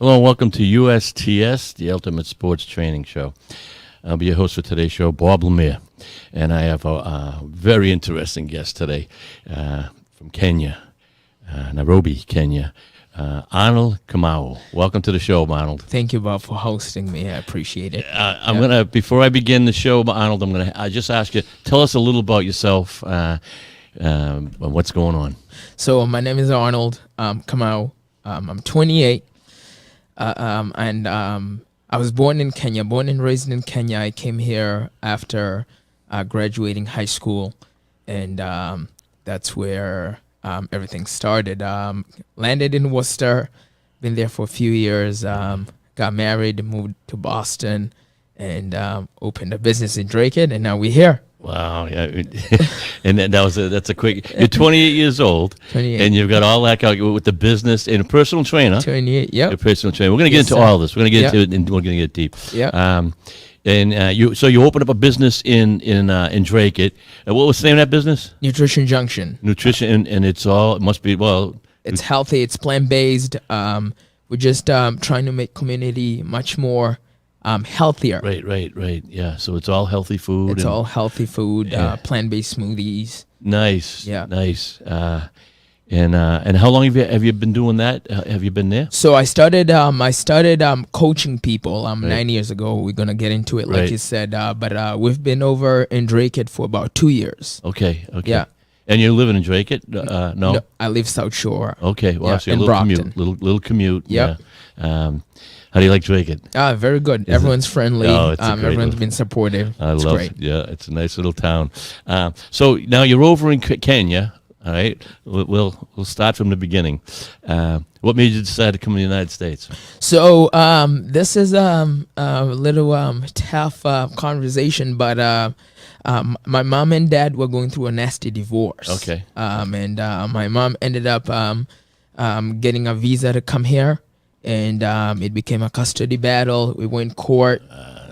Hello and welcome to USTS, the Ultimate Sports Training Show. I'll be your host for today's show, Bob Lemire, and I have a very interesting guest today from Kenya, Nairobi, Kenya, Arnold Kamau. Welcome to the show, Arnold. Thank you, Bob, for hosting me. I appreciate it. I'm gonna, before I begin the show, Arnold, I'm gonna just ask you, tell us a little about yourself, what's going on. So my name is Arnold Kamau. I'm 28. And I was born in Kenya, born and raised in Kenya. I came here after graduating high school, and that's where everything started. Landed in Worcester, been there for a few years, got married, moved to Boston, and opened a business in Drake-It, and now we're here. Wow, yeah, and that's a quick. You're 28 years old, 28. and you've got all that with the business and a personal trainer. 28, yep. A personal trainer. We're going to get into all this. We're going to get into it, and we're going to get deep. Yeah. And you opened up a business in Drake-It. What was the name of that business? Nutrition Junction. Nutrition, and it must be It's healthy. It's plant-based. We're just trying to make community much more healthier. Right. Yeah. So it's all healthy food. It's all healthy food, plant-based smoothies. Nice. Yeah. Nice. And how long have you been doing that? Have you been there? So I started coaching people 9 years ago. We're gonna get into it, like you said. But we've been over in Drake-It for about 2 years. Okay. Yeah. And you're living in Drake-It? No, I live South Shore. Okay. Well, so a in little Brockton. commute. Little commute. Yep. Yeah. How do you like Drake-It? Very good. Everyone's friendly. Oh, it's a great everyone's little- been supportive. It's It's great. Yeah, it's a nice little town. So now you're over in Kenya. All right. We'll start from the beginning. What made you decide to come to the United States? So this is a little tough conversation, but my mom and dad were going through a nasty divorce. Okay. And my mom ended up getting a visa to come here, and it became a custody battle. We went court,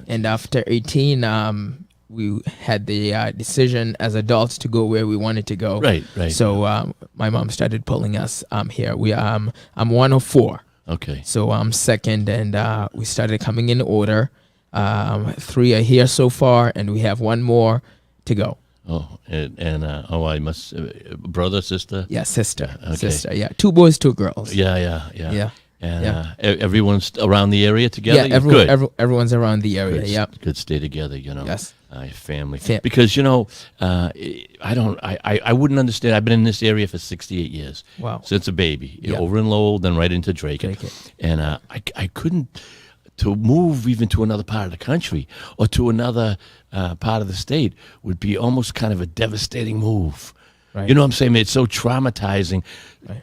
and after 18, we had the decision as adults to go where we wanted to go. Right. So my mom started pulling us here. I'm one of four. Okay. So I'm second, and we started coming in order. 3 are here so far, and we have one more to go. Oh, I must brother, sister. Yeah, sister. Okay. Sister. Yeah, 2 boys, 2 girls. Yeah. And everyone's around the area together. Yeah, Good. everyone's around the area. Yeah. Good, stay together. Yes. Family. Because I wouldn't understand. I've been in this area for 68 years. Wow. Since a baby, Yeah. over in Lowell, then right into Drake-It. And I couldn't to move even to another part of the country or to another part of the state would be almost kind of a devastating move. Right. You know what I'm saying? It's so traumatizing,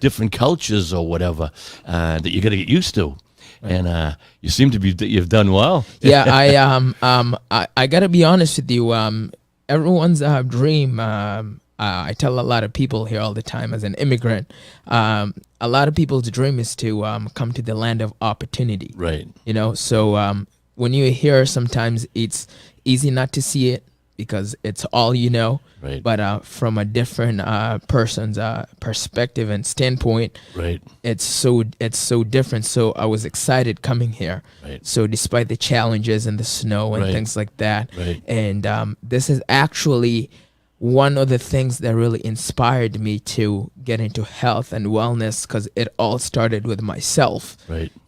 different cultures or whatever that you got to get used to. Right. And you seem to you've done well. Yeah, I gotta be honest with you. Everyone's dream. I tell a lot of people here all the time as an immigrant. A lot of people's dream is to come to the land of opportunity. Right. So when you're here, sometimes it's easy not to see it, because it's all you know. Right. But from a different person's perspective and standpoint, right, it's so different. So I was excited coming here. Right. So despite the challenges and the snow and things like that, and this is actually one of the things that really inspired me to get into health and wellness, because it all started with myself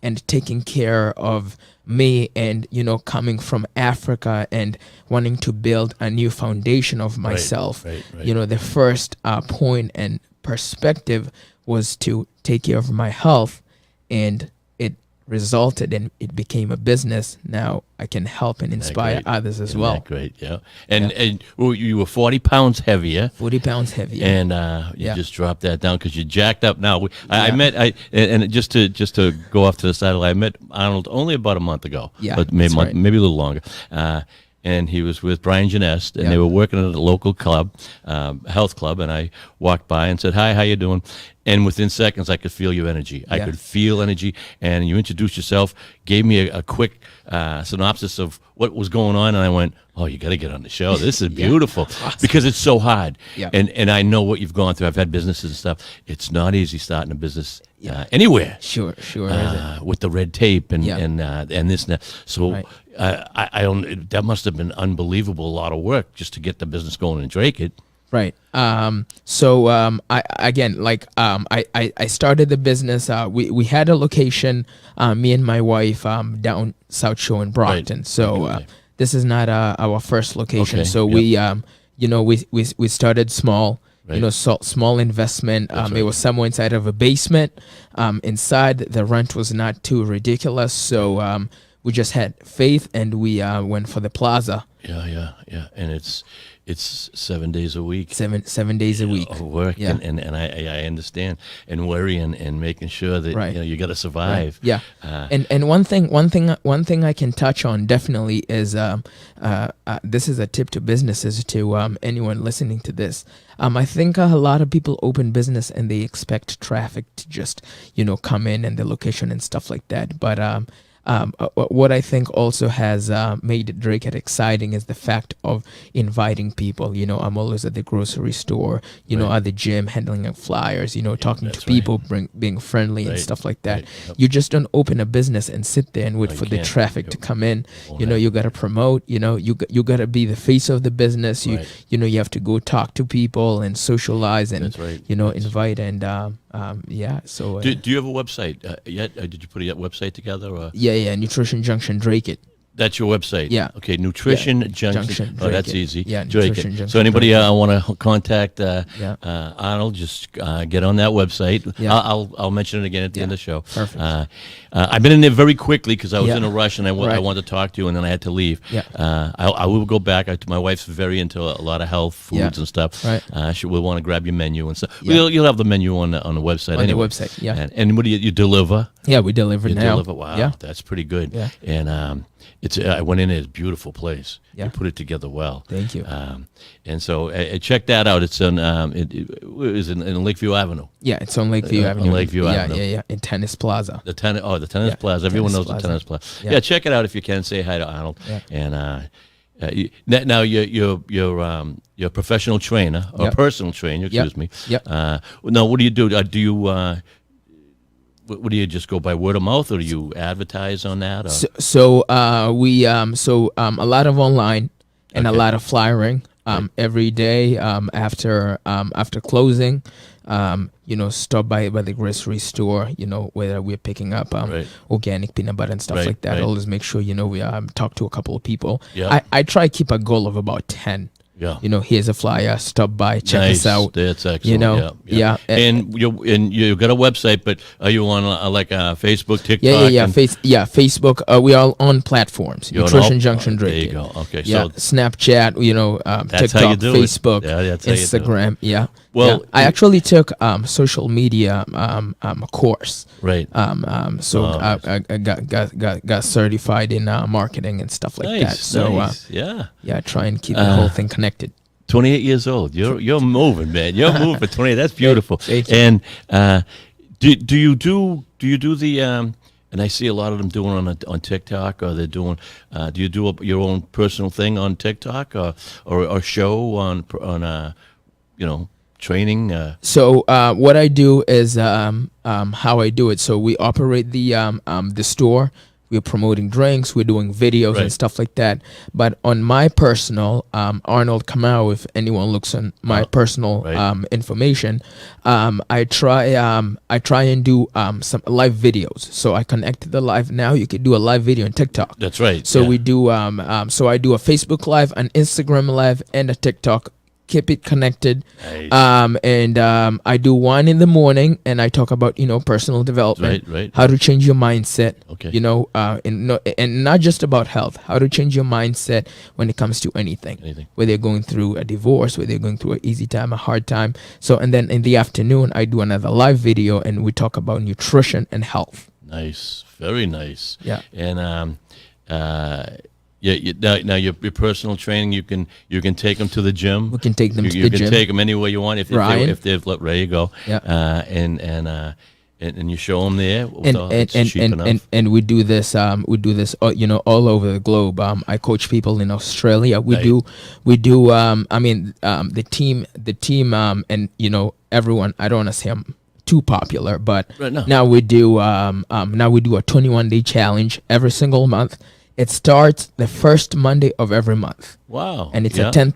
and taking care of me, and coming from Africa and wanting to build a new foundation of myself. The first point and perspective was to take care of my health, and it resulted in it became a business. Now I can help and inspire others as well. Great, yeah. And you were 40 pounds heavier. 40 pounds heavier. And you just dropped that down because you're jacked up now. I met just to go off to the side, I met Arnold only about a month ago. Yeah, but maybe a little longer. And he was with Brian Genest, and they were working at a local club, health club. And I walked by and said, "Hi, how you doing?" and within seconds, I could feel your energy. I could feel energy, and you introduced yourself, gave me a quick synopsis of what was going on, and I went, "Oh, you got to get on the show. This is beautiful." Awesome. Because it's so hard. Yeah. And I know what you've gone through. I've had businesses and stuff. It's not easy starting a business anywhere. Sure. With the red tape and this and that. So Right. I don't. That must have been unbelievable. A lot of work just to get the business going and Drake it. Right. So I started the business. We had a location, me and my wife, down South Shore in Brockton. Right. So Okay. this is not our first location. Okay. So we started small. Right. Small investment. It was somewhere inside of a basement. Inside, the rent was not too ridiculous. So we just had faith, and we went for the plaza. Yeah. And it's 7 days a week. 7 days a week Of work, Yeah. and I understand, and worry and making sure that Right. you got to survive. Yeah, and one thing I can touch on definitely is this is a tip to businesses, to anyone listening to this. I think a lot of people open business and they expect traffic to just come in and the location and stuff like that, but what I think also has made Drake It exciting is the fact of inviting people. I'm always at the grocery store, at the gym, handling out flyers, talking to people, being friendly and stuff like that. Right. Yep. You just don't open a business and sit there and wait No, for you the can't. traffic Yep. to come in. Won't You got to promote. You got to be the face of the business. Right. You have to go talk to people and socialize and That's right. invite and So Do you have a website yet? Did you put a website together? Or? yeah, Nutrition Junction Drake It. That's your website. Yeah. Okay. Nutrition Yeah. Junction. Oh, Drake that's It. easy. Yeah, Drake Nutrition it. Junction, So anybody Drake want to contact Yeah. Arnold, just get on that website. Yeah. I'll mention it again at the end of the show. Perfect. I've been in there very quickly because I was Yeah. in a rush and I Right. wanted to talk to you, and then I had to leave. Yeah. I will go back. My wife's very into a lot of health foods Yeah. and stuff. Right. She will want to grab your menu and stuff. Yeah. You'll have the menu on the website On the anyway. website, yeah. And what do you deliver? Yeah, we deliver You now. deliver. Wow, Yeah. that's pretty good. Yeah. And I went in there. It's a beautiful place. Yeah. You put it together well. Thank you. And so check that out. It's on it is in Lakeview Avenue. Yeah, it's on Lakeview on Avenue. Lakeview Avenue. Yeah, in Tennis Plaza. The tennis Yeah, plaza. Everyone Tennis knows the tennis plaza. Yeah. Yeah, check it out if you can. Say hi to Arnold. Yeah. And now you're a professional trainer or Yep. personal trainer. Excuse me. Yep. Now, what do you do? Do you what do you just go by word of mouth, or do you advertise on that? Or? So a lot of online and a Okay. lot of flyering every day after closing. Stop by the grocery store. Whether we're picking up Right. organic peanut butter and stuff Right, like that. right. Always make sure we talk to a couple of people. Yeah. I try to keep a goal of about 10. Yeah. Here's a flyer. Stop by, check Nice. us out. That's excellent. Yeah. And you got a website, but are you on Facebook, TikTok? Yeah. and- Facebook. We are on platforms. You're on Nutrition all- Junction There Drake. you go. Okay. Yeah, So Snapchat, That's TikTok, how you do it. Facebook, Yeah, that's how you do it. Instagram. Yeah. Well, Yeah. I actually took social media course. right. So Oh, I got certified in marketing and stuff like that. Nice. So nice. Yeah. yeah, try and keep the whole thing connected. 28 years old. You're moving, man. You're moving for 28. That's beautiful. Thank you. And do you do the and I see a lot of them doing on TikTok, or they're doing. Do you do your own personal thing on TikTok, or show on training? So what I do is how I do it. So we operate the store. We're promoting drinks. We're doing videos Right. and stuff like that. But on my personal Arnold Kamau, if anyone looks on my personal right. information, I try and do some live videos. So I connect the live. Now you can do a live video on TikTok. That's right. So yeah. we do. So I do a Facebook live, an Instagram live, and a TikTok. Keep it connected. Nice. I do one in the morning, and I talk about personal development, Right. how to change your mindset. Okay. And not just about health. How to change your mindset when it comes to anything. Whether you're going through a divorce, whether you're going through an easy time, a hard time. So, and then in the afternoon, I do another live video, and we talk about nutrition and health. Nice. Very nice. Yeah. And Yeah, now your personal training, you can take them to the gym. We can take them to the You gym. can take them anywhere you want if they've there you go. Yeah. And you show them there. It's cheap enough. And we do this all over the globe. I coach people in Australia. We do the team and everyone. I don't want to say I'm too popular, but Right, no. now we do a 21-day challenge every single month. It starts the first Monday of every month. Wow. And it's a $10,000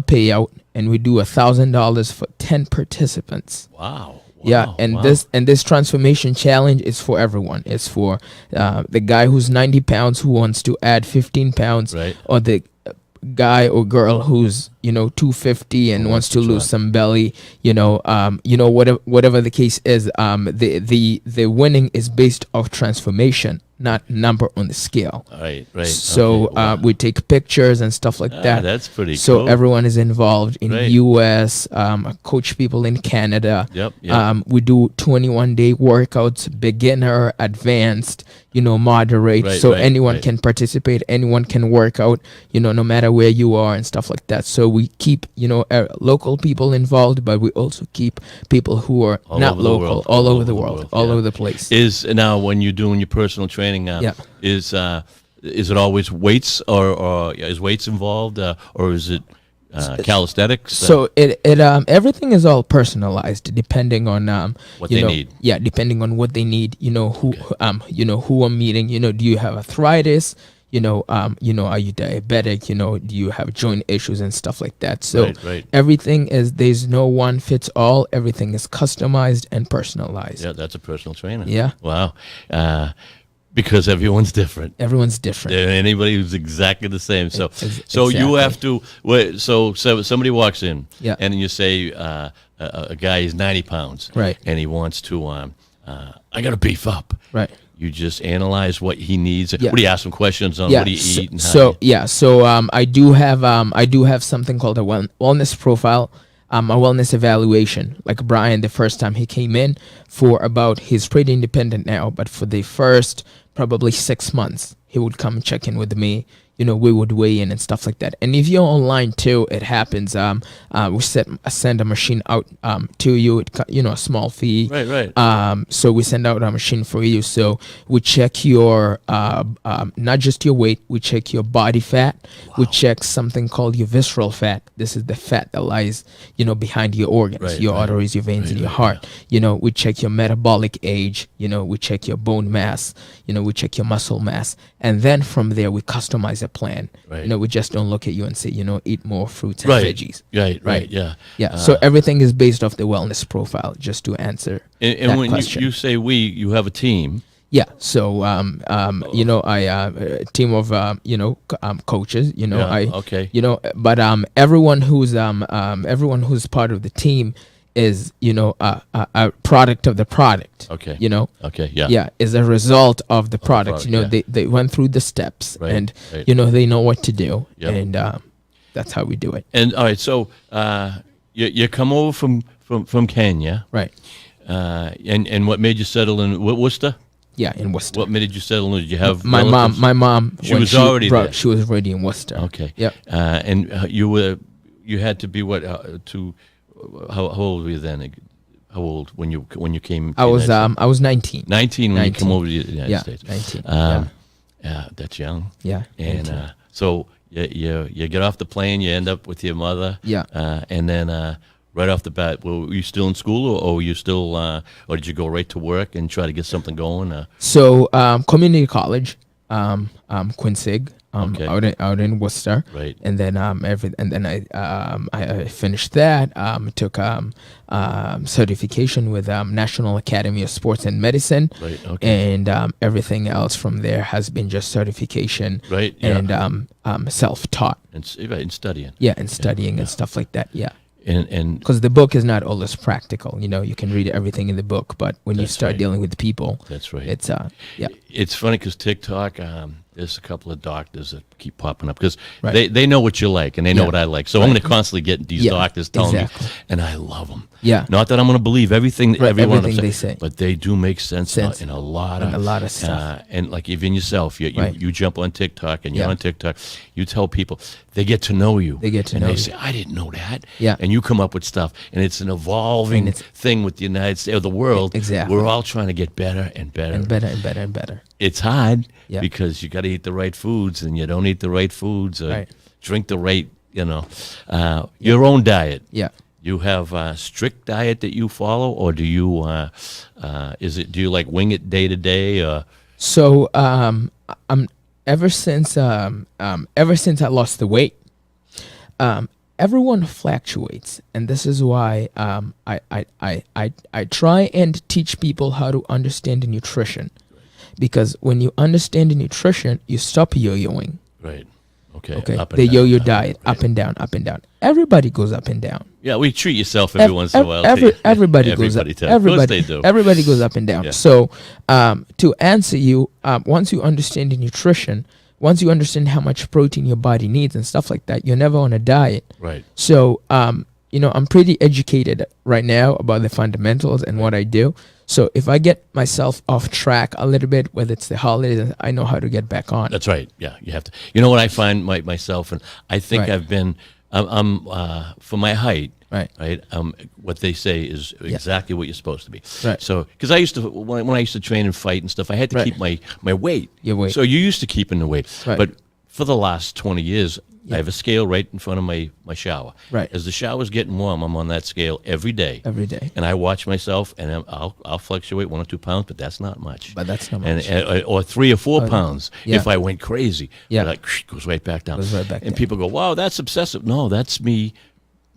payout, and we do $1,000 for 10 participants. Wow. Yeah, and this transformation challenge is for everyone. It's for the guy who's 90 pounds who wants to add 15 pounds, Right. or the guy or girl who's 250 and wants to lose some belly. Whatever the case is. The winning is based off transformation, not number on the scale. Right. So Okay, wow. we take pictures and stuff like that. That's pretty So cool. everyone is involved in Right. U.S. I coach people in Canada. Yep. We do 21-day workouts, beginner, advanced, moderate. Right, so right, anyone right. can participate. Anyone can work out, no matter where you are and stuff like that. So we keep, local people involved, but we also keep people who are All not over the local, world. all over the world, all yeah. over the place. Is now when you're doing your personal training, is it always weights or is weights involved or is it calisthenics? So it everything is all personalized depending on What they need. Yeah, depending on what they need. Who I'm meeting. Do you have arthritis? Are you diabetic? Do you have joint issues and stuff like that? So Right. everything there's no one fits all. Everything is customized and personalized. Yeah, that's a personal trainer. Yeah. Wow. Because everyone's different. Everyone's different. There ain't anybody who's exactly the same. So, Exactly. you have to. So somebody walks in, Yeah. and you say a guy is 90 pounds, Right. and he wants to. I got to beef up. Right. You just analyze what he needs. Yeah. What do you ask him questions on? Yeah. What do you eat? And how So you- yeah. So I do have something called a wellness profile. A wellness evaluation. Like Brian, the first time he came in, he's pretty independent now, but for the first probably 6 months, he would come check in with me. We would weigh in and stuff like that. And if you're online too, it happens. We send a machine out to you. A small fee. Right. So we send out a machine for you. So we check your not just your weight. We check your body fat. Wow. We check something called your visceral fat. This is the fat that lies, behind your organs, Right, your right. arteries, your veins, and your heart. We check your metabolic age. We check your bone mass. We check your muscle mass, and then from there we customize a plan. Right. We just don't look at you and say, eat more fruits and Right. veggies. Right. Yeah. Yeah. So everything is based off the wellness profile. Just to answer And that when question. you say you have a team. Yeah. So I a team of coaches. Okay. But everyone who's part of the team is a product of the product. Okay. Okay. Yeah. Yeah, is a result of the product. product, yeah. They went through the steps, Right, and right. they know what to do, Yep. and that's how we do it. And all right, so you come over from Kenya, Right. and what made you settle in Worcester? Yeah, in Worcester. What made you settle in? Did you have My relatives? mom. She when was already there. She was already in Worcester. Okay. Yep. And you had to be what how old were you then? How old when you came? To I the was United States? 19. 19 when you 19. come over to the United Yeah, States. 19. Yeah, that's young. Yeah. And 19. so you get off the plane, you end up with your mother. Yeah. And then right off the bat, were you still in school, or were you still, or did you go right to work and try to get something going? So community college, Quincy, Okay. out in Worcester. Right. And then I finished that. Took certification with National Academy of Sports and Medicine. Right. Okay. And everything else from there has been just certification. Right, yeah. And self-taught. And studying. Yeah, and studying and stuff like that. Yeah. And Because the book is not always practical. You can read everything in the book, but when you That's start right. dealing with people, that's right. it's yeah. It's funny because TikTok, there's a couple of doctors that keep popping up because Right. they know what you like and they know Yeah. what I like. So I'm going to constantly get these Yeah, doctors telling exactly. me, and I love them. Yeah. Not that I'm going to believe everything Right, everyone everything they they say. but they do make sense. In a lot And a lot of stuff. and like even yourself, Right. you jump on TikTok and you're Yeah. on TikTok. You tell people, they get to know you. They get to and know they you. say, I didn't know that. Yeah. And you come up with stuff, and it's an evolving And it's- thing with the United States or the world. Exactly. We're all trying to get better and better. And better and better and better. It's hard Yeah. because you got to eat the right foods, and you don't eat the right foods or Right. drink the right, your own diet. Yeah. You have a strict diet that you follow, or do you do you like wing it day to day? Or So I'm ever since I lost the weight, everyone fluctuates, and this is why I try and teach people how to understand the nutrition, because when you understand the nutrition, you stop yo-yoing. right? Okay. Okay, Up and the down. yo-yo diet, Right. up and down, up and down. Everybody goes up and down. Yeah, we treat yourself every once in a while. Everybody goes up. Everybody does. Everybody, Of course they do. everybody goes up and down. Yeah. So, to answer you, once you understand the nutrition, once you understand how much protein your body needs and stuff like that, you're never on a diet. Right. So, I'm pretty educated right now about the fundamentals and what I do. So if I get myself off track a little bit, whether it's the holidays, I know how to get back on. That's right. Yeah, you have to. You know what I find myself, and I think Right. I've been. I'm for my height. Right. Right. What they say is exactly what you're supposed to be. Right. So, because I used to when I used to train and fight and stuff, I had to Right. keep my weight. Your weight. So you're used to keeping the weight. Right. But for the last 20 years, Yeah. I have a scale right in front of my shower. Right. As the shower's getting warm, I'm on that scale every day. Every day. And I watch myself, and I'll fluctuate 1 or 2 pounds, but that's not much. But that's not And, much. or 3 or 4 pounds yeah. if I went crazy. Yeah. Like goes right back down. Goes right back and down. people go, "Wow, that's obsessive." No, that's me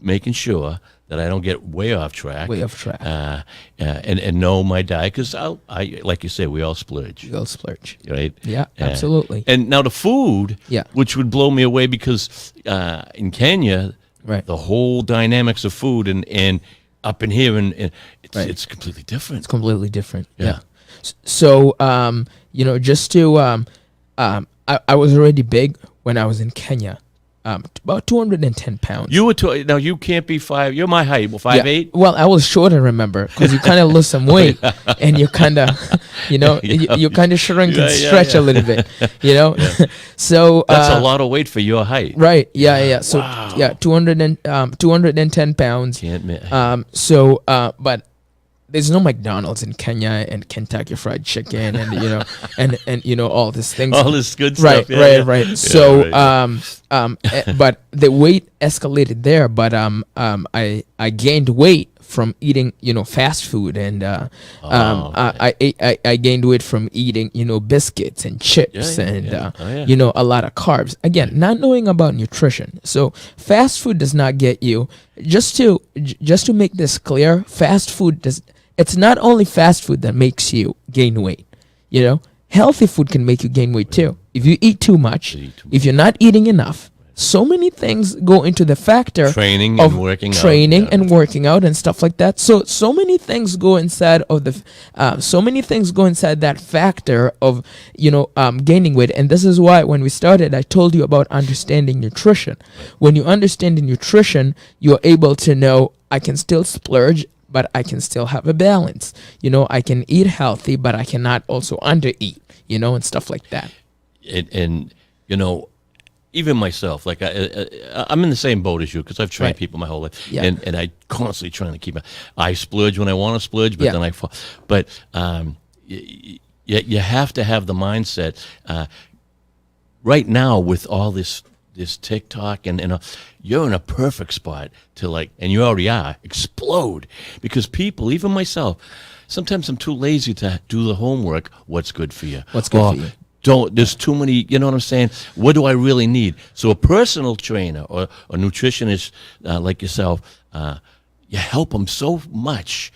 making sure that I don't get way off track. Way off track. And know my diet, because I like you say, we all splurge, You'll splurge. right? Yeah, absolutely. And now the food, Yeah. which would blow me away, because in Kenya, Right. the whole dynamics of food and up in here, and it's, Right. it's completely different. It's completely different. Yeah. So, just to, I was already big when I was in Kenya, about 210 pounds. You were now you can't be 5. You're my height, well, 5'8". Well, I was shorter, remember, because you kind of lose some weight, and you kind of, you kind of shrink and stretch a little bit, So That's a lot of weight for your height. right, yeah. So Wow. 210 pounds. Can't admit. But there's no McDonald's in Kenya and Kentucky Fried Chicken and and all these things. All this good Right, stuff. Yeah, right. yeah. So, right. but the weight escalated there. But I gained weight from eating, fast food, and okay. I gained weight from eating, biscuits and chips, Yeah, and yeah. Oh, yeah. a lot of carbs. Again, not knowing about nutrition. So fast food does not get you. Just to make this clear, fast food does. It's not only fast food that makes you gain weight. Healthy food can make you gain weight too. If you eat too much, if you're not eating enough, so many things go into the factor Training of and working out. training Yeah. and working out and stuff like that. So many things go inside of that factor of gaining weight. And this is why when we started, I told you about understanding nutrition. When you understand the nutrition, you're able to know I can still splurge, but I can still have a balance. I can eat healthy, but I cannot also undereat, and stuff like that. And even myself, like I'm in the same boat as you, because I've trained Right. people my whole life, Yeah. and I constantly trying to keep. I splurge when I want to splurge, but Yeah. then I fall. But you have to have the mindset. Right now, with all this TikTok and you're in a perfect spot to and you already are, explode, because people, even myself, sometimes I'm too lazy to do the homework. What's good for you? What's good for you? There's too many, you know what I'm saying? What do I really need? So a personal trainer or a nutritionist like yourself, you help them so much,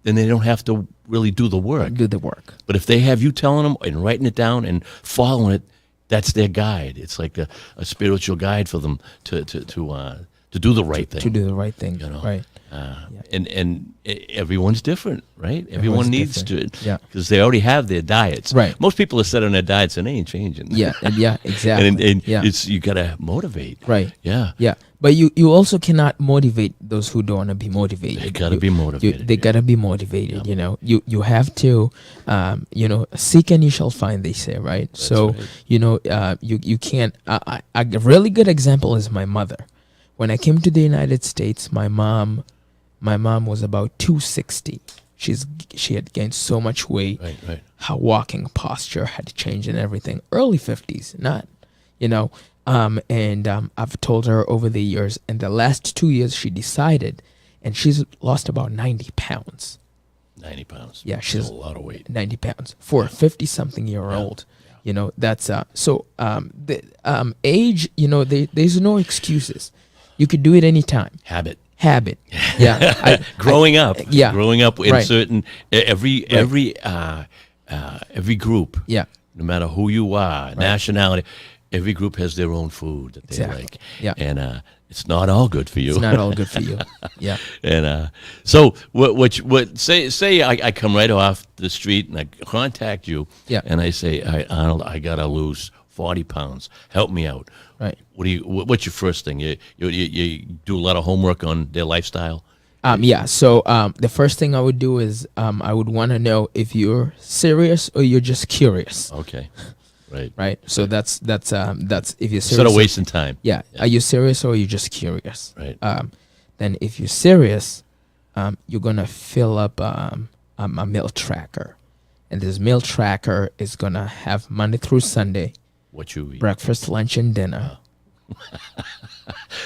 then they don't have to really do the work. Do the work. But if they have you telling them and writing it down and following it, that's their guide. It's like a spiritual guide for them to to do the right thing. To do the right thing, You know? right? And everyone's different, right? Everyone needs different. to, because they already have their diets. Right. Most people are set on their diets and they ain't changing. Yeah, exactly. and it's you gotta motivate. Right. Yeah. Yeah. But you also cannot motivate those who don't want to be motivated. They gotta be motivated. They gotta be motivated. You know, you have to, seek and you shall find. They say, right? That's so right. you can't. A really good example is my mother. When I came to the United States, my mom was about 260. She had gained so much weight. Right. Her walking posture had changed and everything. Early 50s, not, I've told her over the years, in the last 2 years, she decided, and she's lost about 90 pounds. 90 pounds. Yeah, she's a lot of weight. 90 pounds for a 50-something year old. That's the age. There's no excuses. You could do it anytime. Habit. Yeah. Growing up. Yeah. Growing up in Right. certain every group. Yeah. No matter who you are, nationality, every group has their own food that they Exactly. like. Yeah. And it's not all good for you. It's not all good for you. Yeah. And so what say I come right off the street and I contact you. Yeah. And I say, Arnold, I gotta lose 40 pounds. Help me out. Right. What's your first thing? You do a lot of homework on their lifestyle. So the first thing I would do is I would want to know if you're serious or you're just curious. Okay. Right. Right. So that's if you're serious. Instead of wasting time. Yeah. Are you serious or are you just curious? Right. Then if you're serious, you're gonna fill up a meal tracker, and this meal tracker is gonna have Monday through Sunday What you eat. breakfast, lunch, and dinner.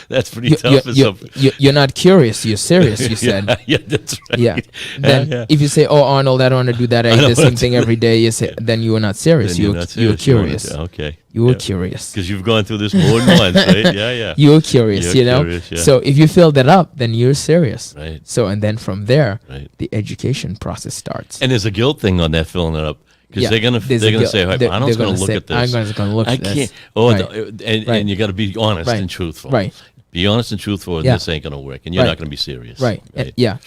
That's pretty tough. You're not curious. You're serious. You said. Yeah, that's right. Yeah. Then if you say, "Oh, Arnold, I don't want to do that. I eat the same thing every day," you say, then you are not serious. Then You're curious. Okay. You were curious. Because you've gone through this more than once, right? Yeah. You were curious. You're curious, yeah. So if you fill that up, then you're serious. Right. So and then from there, Right. the education process starts. And there's a guilt thing on that filling it up. Because Yeah, they're gonna there's a say, guilt. hey, Arnold's gonna look at this. I'm gonna look I at this. can't. Oh, Right. and you got to be honest Right. and truthful. Right. Be honest and truthful, and Yeah. this ain't gonna work, and you're Right. not gonna be serious. Right. Yeah.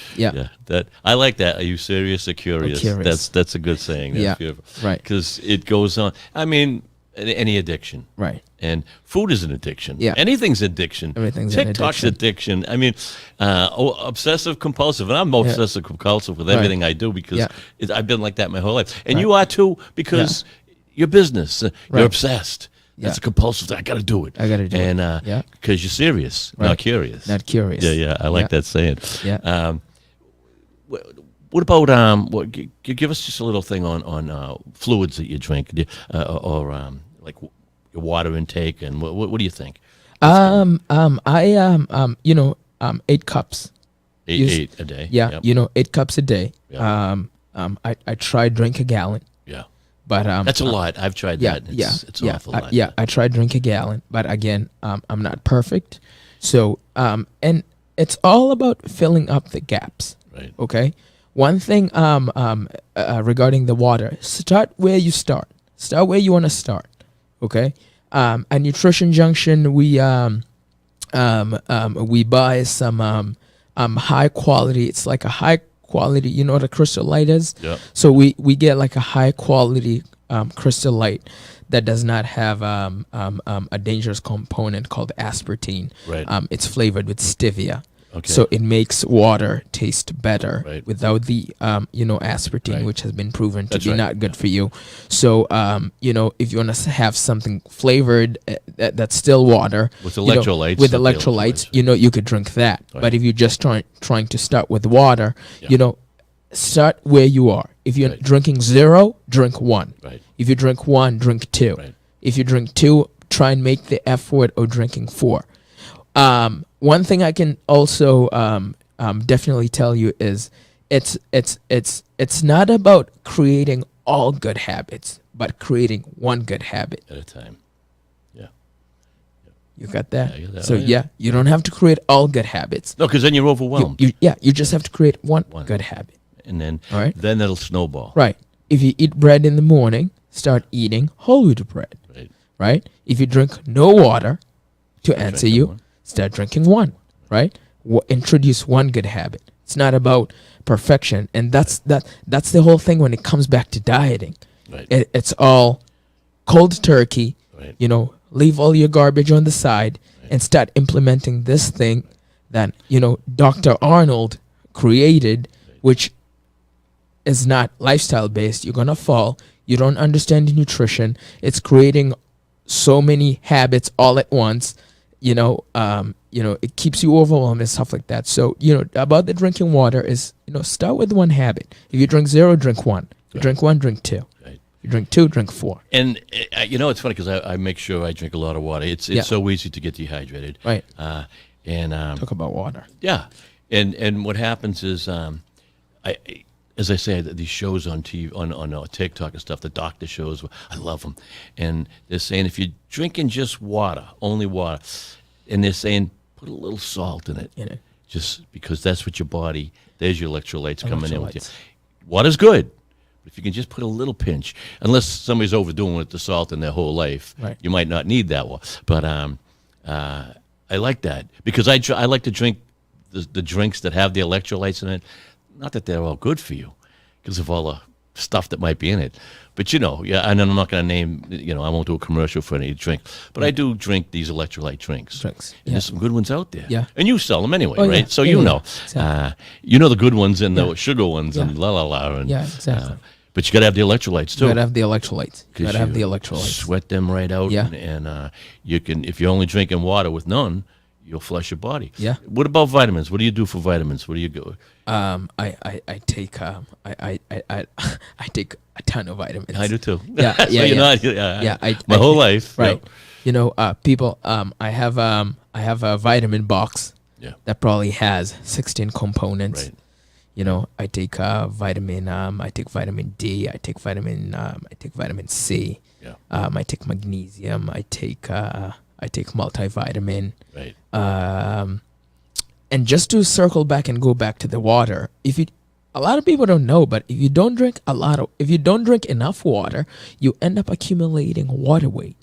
That I like that. Are you serious or curious? curious. That's a good saying. Yeah. Right. Because it goes on. I mean, any addiction. Right. And food is an addiction. Yeah. Anything's addiction. Everything's an TikTok's addiction. I mean, obsessive compulsive, and I'm obsessive compulsive with everything I do because I've been like that my whole life, and you are too because your business, you're obsessed. It's a compulsive thing. I got to do it. I got to do it. And because you're serious, not curious. Not curious. Yeah. I like that saying. Yeah. What about give us just a little thing on fluids that you drink, or like your water intake, and what do you think? 8 cups. Eight a day. Yeah. Yep. 8 cups a day. Yeah. I try drink a gallon. Yeah. But that's a lot. I've tried that. It's an awful lot. I try drink a gallon, but again, I'm not perfect. So and it's all about filling up the gaps. Right. Okay. One thing regarding the water, start where you start. Start where you want to start. Okay. At Nutrition Junction, we buy some high quality. It's like a high quality. You know what a Crystal Light is? Yeah. So we get like a high quality Crystal Light that does not have a dangerous component called aspartame. Right. It's flavored with stevia. Okay. So it makes water taste better without the aspartame, Right. which has been proven to That's be right. not good for you. So if you want to have something flavored that's still water With electrolytes. with and electrolytes, you could drink that. Right. But if you're just trying to start with water, start where you are. If you're drinking 0, drink 1. Right. If you drink 1, drink 2. Right. If you drink 2, try and make the effort of drinking 4. One thing I can also definitely tell you is it's not about creating all good habits, but creating one good habit At a time. Yeah. You got that? Yeah, I got that. So Oh, yeah. you don't have to create all good habits. No, because then you're overwhelmed. You just have to create one One. good habit. And then All right. then it'll snowball. Right. If you eat bread in the morning, start eating whole wheat bread. Right. Right. If you drink no water, to answer drinking you, one. start drinking 1. right? Introduce one good habit. It's not about perfection, and that's the whole thing when it comes back to dieting. Right. It's all cold turkey. Right. Leave all your garbage on the side and start implementing this thing that Dr. Arnold created, which is not lifestyle based. You're gonna fall. You don't understand nutrition. It's creating so many habits all at once. It keeps you overwhelmed and stuff like that. So about the drinking water is start with one habit. If you drink 0, drink 1. If you drink 1, drink 2. Right. If you drink 2, drink 4. And it's funny because I make sure I drink a lot of water. It's so easy to get dehydrated. Right. Talk about water. Yeah, and what happens is as I say, these shows on TV, on TikTok and stuff, the doctor shows, I love them. And they're saying if you're drinking just water, only water, and they're saying put a little salt in it, just because that's what your body, there's your electrolytes coming in with you. Water's good, but if you can just put a little pinch, unless somebody's overdoing with the salt in their whole life, you might not need that one. But I like that because I like to drink the drinks that have the electrolytes in it. Not that they're all good for you because of all the stuff that might be in it. But, and I'm not going to name, I won't do a commercial for any drink. But I do drink these electrolyte drinks. And there's some good ones out there. Yeah. And you sell them anyway, right? Yeah. So Exactly. the good ones and the sugar ones and la. And, exactly. But you got to have the electrolytes, too. You got to have the electrolytes. You got to have the electrolytes. Sweat them right out. Yeah. And you can, if you're only drinking water with none, you'll flush your body. Yeah. What about vitamins? What do you do for vitamins? What do you go? I take a ton of vitamins. I do too. Yeah. My whole life. Right. People. I have a vitamin box. Yeah. That probably has 16 components. Right. I take vitamin. I take vitamin D. I take vitamin C. Yeah. I take magnesium. I take multivitamin. Right. And just to circle back and go back to the water, a lot of people don't know, but if you don't drink enough water, you end up accumulating water weight.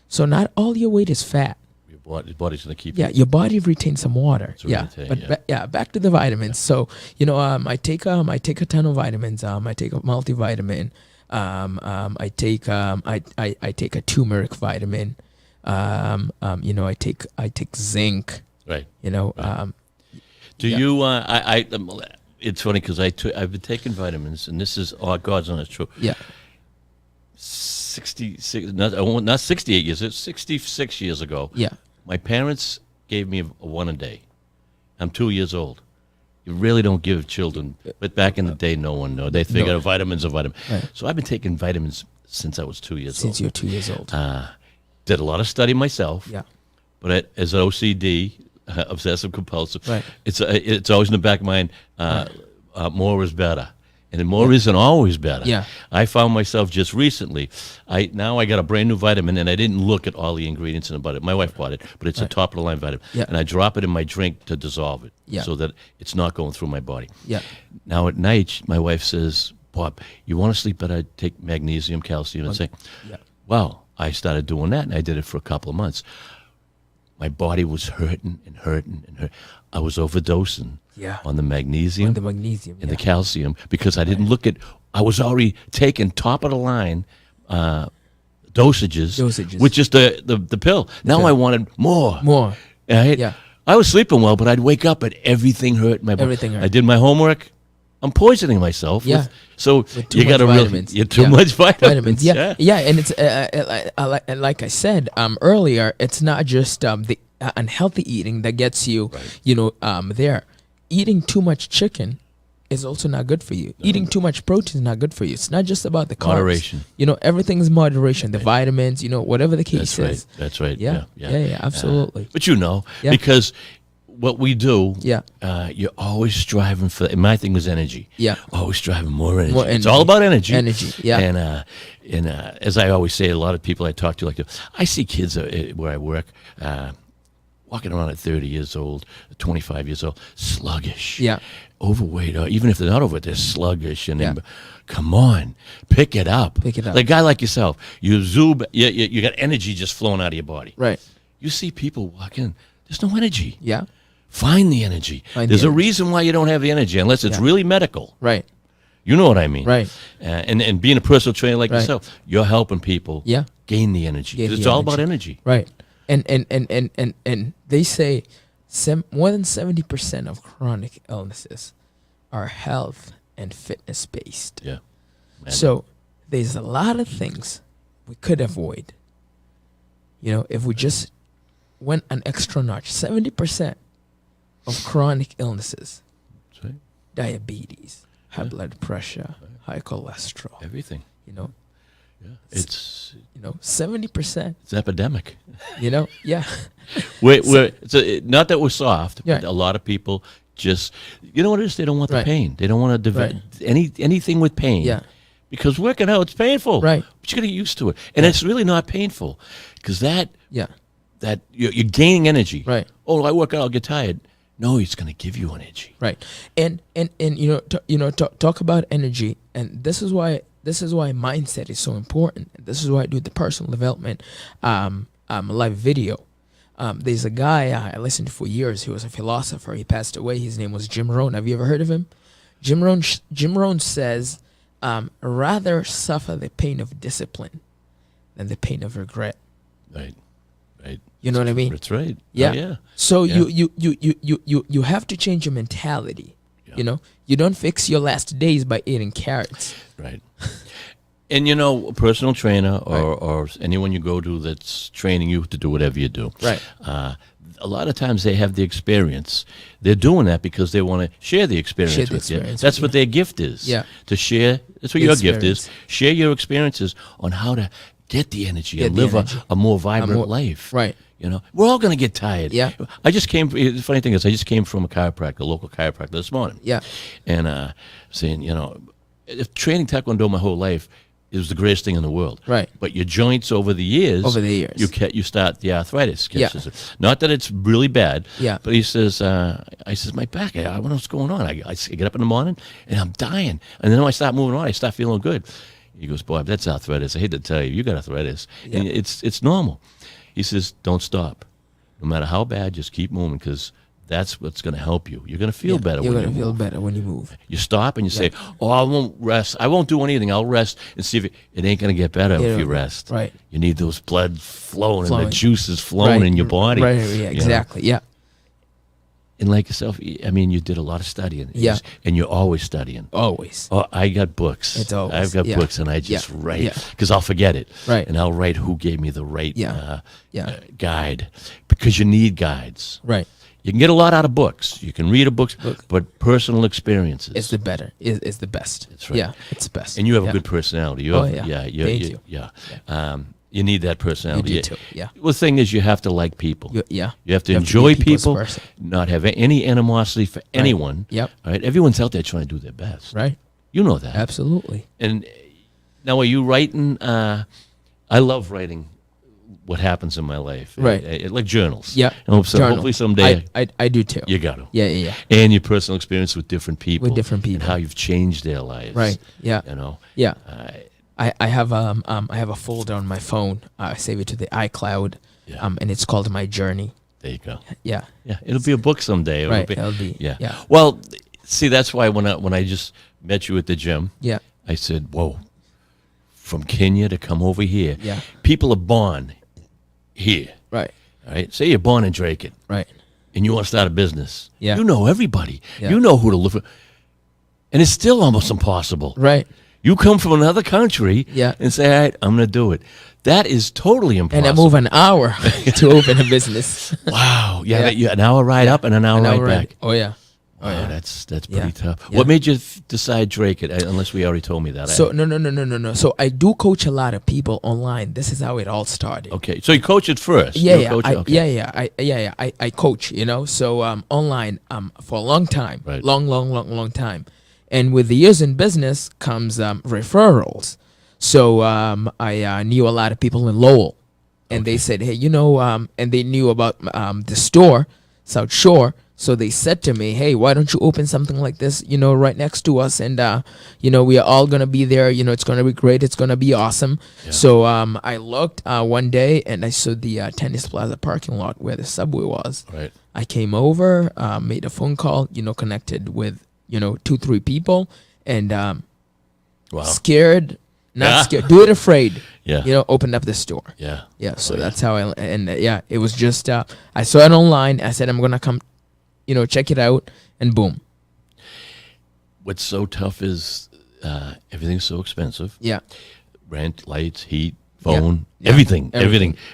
So not all your weight is fat. Your body's gonna keep. Yeah, your body retains some water. Back to the vitamins. So I take a ton of vitamins. I take a multivitamin. I take a turmeric vitamin. I take zinc. Right. Do Yeah. you? It's funny because I've been taking vitamins, and this is God's honest truth. Yeah. 66, not 68 years. It's 66 years ago. Yeah. My parents gave me a 1 a day. I'm 2 years old. You really don't give children, but back in the day, no one knew. They figured a vitamin's a vitamin. Right. So I've been taking vitamins since I was 2 years old. Since you're 2 years old. Did a lot of study myself. Yeah. But as an OCD, obsessive compulsive, right. It's always in the back of my mind. More is better, and more isn't always better. Yeah. I found myself just recently. I got a brand new vitamin, and I didn't look at all the ingredients in it. My wife bought it, but it's a top of the line vitamin, and I drop it in my drink to dissolve it, so that it's not going through my body. Yeah. Now at night, my wife says, "Bob, you want to sleep better? Take magnesium, calcium, and zinc." Yeah. Well, I started doing that, and I did it for a couple of months. My body was hurting. I was overdosing on the magnesium, and the calcium because I didn't look at. I was already taking top of the line dosages, with just the pill. Now I wanted more. Right? Yeah. I was sleeping well, but I'd wake up and everything hurt my body. Everything hurt. I did my homework. I'm poisoning myself. Yeah. With you got to vitamins. You're too much vitamins. Yeah. And it's like I said earlier, it's not just the unhealthy eating that gets you, there. Eating too much chicken is also not good for you. Eating too much protein is not good for you. It's not just about the carbs. Moderation. Everything is moderation. The vitamins, whatever the case is. That's right. Yeah, absolutely. But because what we do, you're always striving for. And my thing was energy. Yeah, always striving more energy. It's all about energy. Yeah, and as I always say, a lot of people I talk to, I see kids where I work, walking around at 30 years old, 25 years old, sluggish. Yeah, overweight, or even if they're not overweight, they're sluggish. And come on, pick it up. Like a guy like yourself, you got energy just flowing out of your body. Right. You see people walk in, there's no energy. Yeah. Find the energy. There's a reason why you don't have the energy, unless it's really medical. Right. You know what I mean. Right. And being a personal trainer like yourself, you're helping people gain the energy. 'Cause it's all about energy. Right. And they say more than 70% of chronic illnesses are health and fitness based. Yeah. So there's a lot of things we could avoid. You know, if we just went an extra notch. 70% of chronic illnesses, That's right. diabetes, high blood pressure, high cholesterol, Everything. you know, Yeah. It's 70%, it's epidemic. you know, yeah. Not that we're soft, but Right. a lot of people just, you know what it is? They don't want the Right. pain. They don't want to anything with pain. Yeah. Because working out, it's painful. Right. But you got to get used to it. And it's really not painful because that Yeah. you're gaining energy. Right. Oh, I work out, I'll get tired. No, it's going to give you energy. Right. And talk about energy, and this is why mindset is so important. This is why I do the personal development live video. There's a guy I listened to for years. He was a philosopher. He passed away. His name was Jim Rohn. Have you ever heard of him? Jim Rohn says, rather suffer the pain of discipline than the pain of regret. Right. Right. You know what I mean? That's right. Yeah. Oh, yeah. So Yeah. you have to change your mentality. Yeah. You know, you don't fix your last days by eating carrots. Right. And a personal trainer or anyone you go to that's training you to do whatever you do. Right. A lot of times they have the experience. They're doing that because they want to share the experience Share the with you. experience That's with what their gift is. Yeah. To share. That's what The your gift is. experience. Share your experiences on how to get the energy Get and the live energy. a more vibrant life. Right. We're all going to get tired. Yeah. The funny thing is, I just came from a local chiropractor this morning. Yeah. And saying, training Taekwondo my whole life, it was the greatest thing in the world. Right. But your joints over the years, you start the arthritis. Yeah. Not that it's really bad. Yeah. But he says, I says, my back, I don't know what's going on. I get up in the morning and I'm dying. And then when I start moving on, I start feeling good. He goes, Bob, that's arthritis. I hate to tell you, you got arthritis. Yeah. And it's normal. He says, don't stop. No matter how bad, just keep moving because that's what's going to help you. You're going to feel better You're when going you to feel move. better when you move. You stop and you say, oh, I won't rest. I won't do anything. I'll rest and see if it ain't going to get better if you rest. Right. You need those blood flowing and the juices flowing in your body. Right. Yeah. Exactly. Yeah. And like yourself, I mean, you did a lot of studying. Yeah. And you're always studying. Always. Oh, I got books. It's always. I've got Yeah. books and I just Yeah. write Yeah. because I'll forget it. Right. And I'll write who gave me the right Yeah. guide because you need guides. Right. You can get a lot out of books. You can read a book, but personal experiences. It's the better. Is the best. That's right. Yeah. It's the best. And you have Yeah. a good personality. Oh, yeah. Thank you. Yeah. You need that personality. You do too. Yeah. Well, the thing is, you have to like people. Yeah. You have to be a enjoy people's people, person. not have any animosity for anyone. Yep. All right. Everyone's out there trying to do their best. Right. You know that. Absolutely. And now, are you writing? I love writing what happens in my life. Right. Like journals. Yeah. So Journal. hopefully someday I do too. you got to. Yeah. And your personal experience with different people. And how you've changed their lives. Right. Yeah. Yeah. I have a folder on my phone. I save it to the iCloud. Yeah. And it's called My Journey. There you go. Yeah. Yeah. It'll be a book someday. It'll be. Yeah. Yeah. Well, see, that's why when I just met you at the gym, Yeah. I said, whoa, from Kenya to come over here. Yeah. People are born here. Right. All right. Say you're born in Drake Right. and you want to start a business. Yeah. You know everybody. Yeah. You know who to look for. And it's still almost impossible. Right. You come from another country Yeah. and say, all right, I'm going to do it. That is totally impossible. And I move an hour to open a business. Wow. Yeah. Yeah. An hour ride up and an hour ride back. Oh yeah. Wow, that's pretty Yeah. tough. Yeah. What made you decide Drake? Unless we already told me that. So no. So I do coach a lot of people online. This is how it all started. Okay, so you coach it first. Yeah, You're yeah, coaching? Okay. I coach. So online for a long time, Right. long time, and with the years in business comes referrals. So I knew a lot of people in Lowell, and they said, hey, and they knew about the store. South Shore. So they said to me, hey, why don't you open something like this, right next to us? And, we are all going to be there. It's going to be great. It's going to be awesome. Yeah. So I looked one day and I saw the Tennis Plaza parking lot where the Subway was. Right. I came over, made a phone call, connected with, 2-3 people and wow. Scared, not scared, do it afraid. Yeah. Opened up the store. Yeah. Yeah. So that's how it was just, I saw it online. I said, I'm going to come, check it out, and boom. What's so tough is everything's so expensive. Yeah. Rent, lights, heat, phone, everything,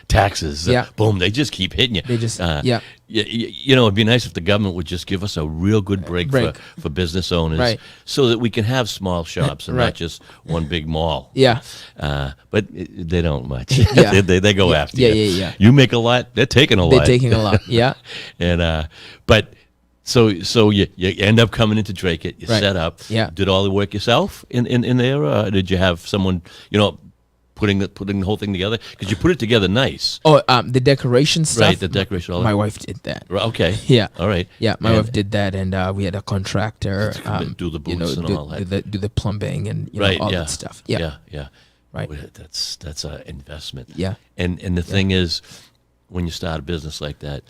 taxes. Boom, they just keep hitting you. They just, it'd be nice if the government would just give us a real good break. For business owners, so that we can have small shops and not just one big mall. Yeah. But they don't much. they go after you. Yeah. You make a lot, they're taking a lot. They're taking a lot. Yeah. And but. So you end up coming into Drake It. You set up. Yeah. Did all the work yourself in there, or did you have someone putting the whole thing together? Because you put it together nice. Oh, the decoration stuff. Right, the decoration. All my that. wife did that. Okay. Yeah. All right. Yeah, my wife did that, and we had a contractor do the boots and all that. Do the plumbing and all that stuff. Yeah. Right. Well, that's an investment. Yeah. And the thing is, when you start a business like that,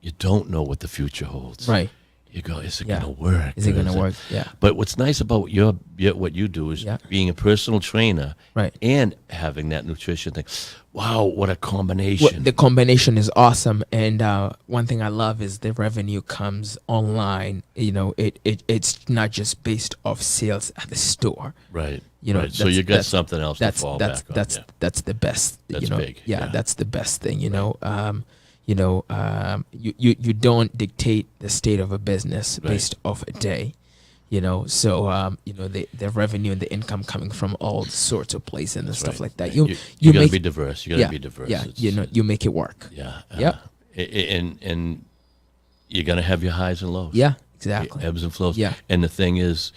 you don't know what the future holds. Right. You go, is it going to work? Is it going to work? Yeah. But what's nice about what you do is being a personal trainer and having that nutrition thing. Wow, what a combination. Well, the combination is awesome. And one thing I love is the revenue comes online. It's not just based off sales at the store. Right. So you got something else to fall back on. That's the best. That's big. Yeah, that's the best thing, you don't dictate the state of a business based off a day, so the revenue and the income coming from all sorts of places and stuff like that. You gotta be diverse. You gotta be diverse. Yeah, you make it work. Yeah. Yeah. And you're gonna have your highs and lows. Yeah, exactly. Ebbs and flows. Yeah. And the thing is,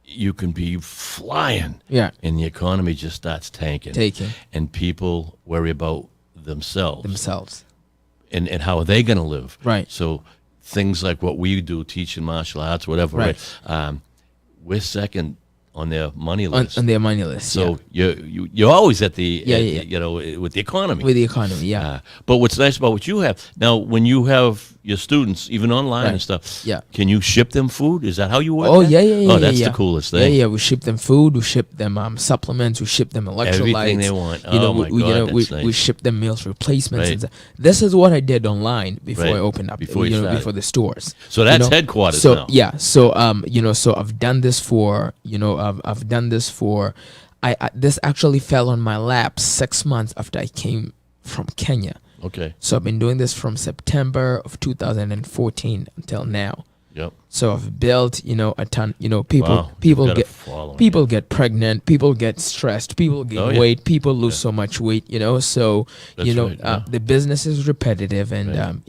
you can be flying. Yeah. And the economy just starts tanking. And people worry about themselves. And how are they going to live? Right. So things like what we do, teaching martial arts, whatever, right? We're second on their money list. On their money list. So you're always at the with the economy. With the economy, yeah. But what's nice about what you have now, when you have your students, even online and stuff, can you ship them food? Is that how you work? Oh, yeah. Oh, that's the coolest thing. Yeah. We ship them food. We ship them supplements. We ship them electrolytes. Everything they want. My God, that's nice. We ship them meals replacements. And this is what I did online before I opened up. Before the stores. So that's headquarters now. Yeah. So so I've done this for I've done this for. This actually fell on my lap 6 months after I came from Kenya. Okay. So I've been doing this from September of 2014 until now. Yep. So I've built, a ton. People get pregnant. People get stressed. People gain weight. People lose so much weight. So That's the business is repetitive, and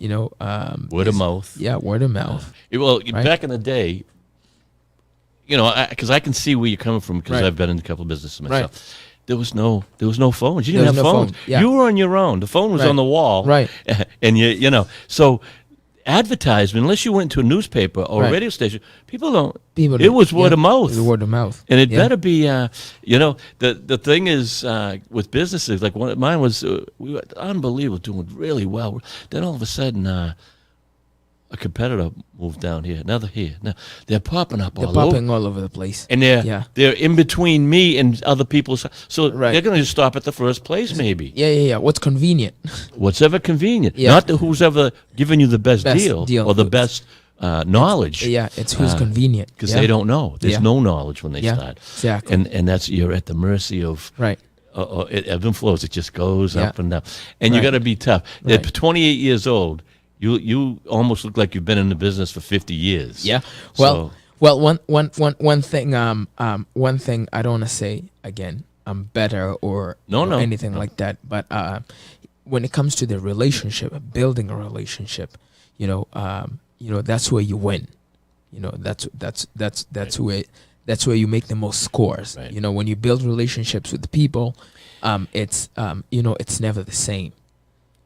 word of mouth. Yeah, word of mouth. Well, back in the day, because I can see where you're coming from, because I've been in a couple of businesses myself. Right. There was no phones. You didn't have phones. Yeah. You were on your own. The phone was on the wall. Right. And so advertisement, unless you went to a newspaper or a radio station, people don't. It was word of mouth. It was word of mouth. And it better be, the thing is with businesses, like mine was, we were unbelievable, doing really well. Then all of a sudden, a competitor moved down here, another here. Now they're popping up all over. They're popping all over the place. And they're in between me and other people. So they're going to just stop at the first place, maybe. Yeah. What's convenient? What's ever convenient. Yeah. Not who's ever giving you the best deal or the best knowledge. It's who's convenient. Because they don't know. There's no knowledge when they start. Exactly. And that's, you're at the mercy of... Right. It ebbs and flows. It just goes up and down. And you got to be tough. At 28 years old... You almost look like you've been in the business for 50 years. Yeah. Well, one thing I don't want to say again, I'm better or anything like that. But when it comes to the relationship, building a relationship, that's where you win. That's where you make the most scores. Right. When you build relationships with the people, it's never the same.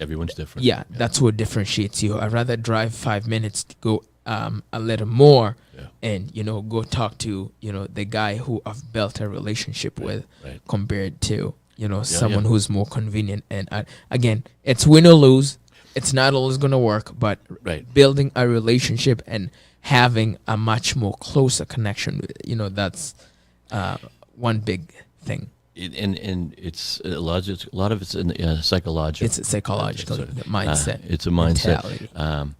Everyone's different. Yeah, that's what differentiates you. I'd rather drive 5 minutes to go a little more and, go talk to, the guy who I've built a relationship with compared to, someone who's more convenient. And again, it's win or lose. It's not always going to work, but building a relationship and having a much more closer connection, that's one big thing. And it's a lot of it's in psychological. It's a psychological mindset. It's a mindset. Mentality.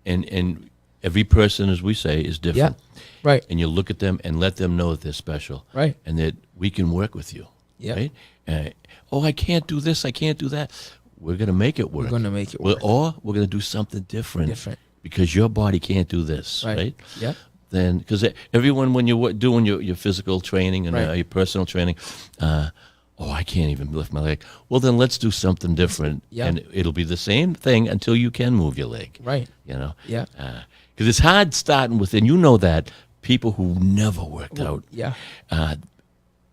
And every person, as we say, is different. Yeah. Right. And you look at them and let them know that they're special. Right. And that we can work with you. Yeah. Right. I can't do this. I can't do that. We're going to make it work. We're going to make it work. Or we're going to do something different. Because your body can't do this. Right. Yeah. Then, because everyone, when you're doing your physical training and your personal training, I can't even lift my leg. Well, then let's do something different. Yeah. And it'll be the same thing until you can move your leg. Right. Yeah. Because it's hard starting with, and that, people who never worked out. Yeah.